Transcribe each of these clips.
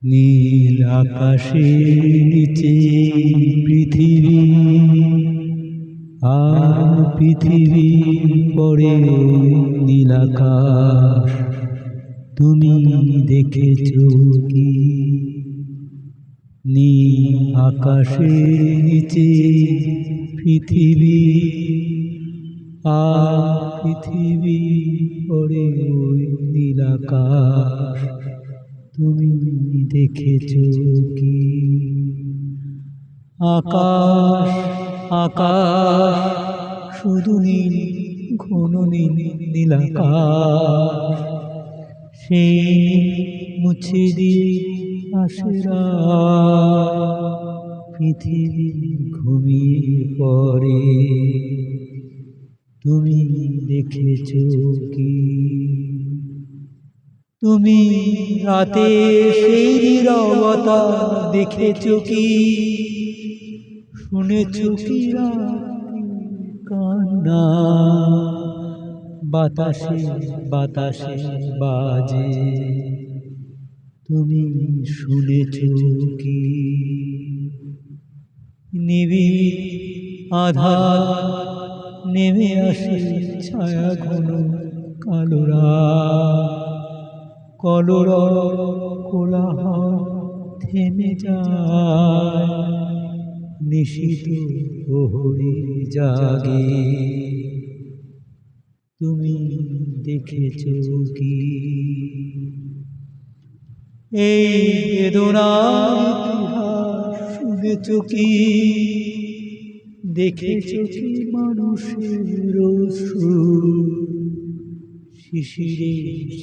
নীল আকাশের নিচে পৃথিবী, আর পৃথিবীর পরে নীল আকাশ। তুমি দেখেছো কি? নীল আকাশের নিচে পৃথিবী, আর পৃথিবীর পরে নীল আকাশ। তুমি দেখেছো কি? আকাশ আকাশ শুধু নীল, ঘন নীল, নীল আকাশ। সেই মুছে দিয়ে আসে রাত, পৃথিবী ঘুমিয়ে পড়ে। তুমি দেখেছো কি? তুমি রাতে সেই নীরবতা দেখেছো কি? শুনেছো কি রাতের কান্না? বাতাসে বাতাসে বাজে, তুমি শুনেছো কি? নিবিড় আধার নেমে আসে, ছায়া ঘন কালো রাত। কলরব কোলাহল থেমে যায়, নিশীথ প্রহরী জাগে। তুমি দেখেছো কি? এই বেদনার ইতিহাস শুনেছো কি? দেখেছো কি মানুষের সুর শিশিরে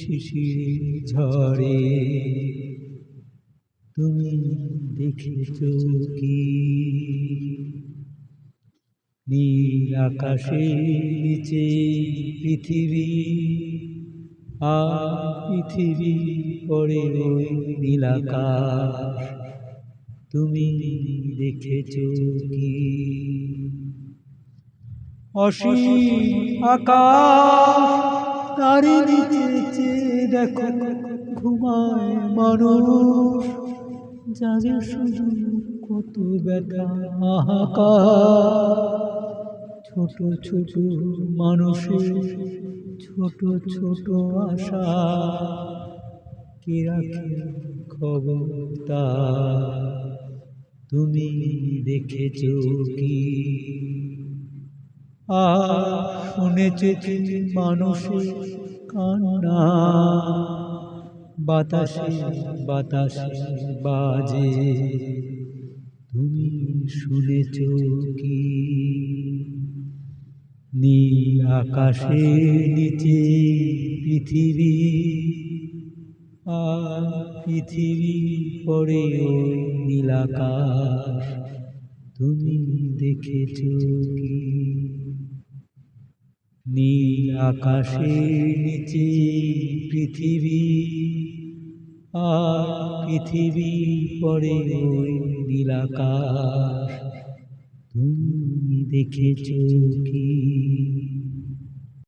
শিশিরে ঝরে? তুমি দেখেছো কি? নীল আকাশের নিচে পৃথিবী, আর পৃথিবী পরে নীল আকাশ। তুমি দেখেছো কি? অসীম আকাশ, তারি নিচে চেয়ে দেখো, ঘুমায় মানুষ। জাগে শুধু কত ব্যথা, হাহাকার। ছোট ছোট মানুষের ছোট ছোট আশা, কে রাখে খবর তার? তুমি দেখেছো কি? শুনেছো কি মানুষের কান্না? বাতাসে বাতাসে বাজে, তুমি শুনেছো কি? নীল আকাশের নিচে পৃথিবী, আর পৃথিবী পরে নীল আকাশ। তুমি দেখেছো কি? নীল আকাশের নিচে পৃথিবী, আর পৃথিবী পরে নীল আকাশ। তুমি দেখেছো কি?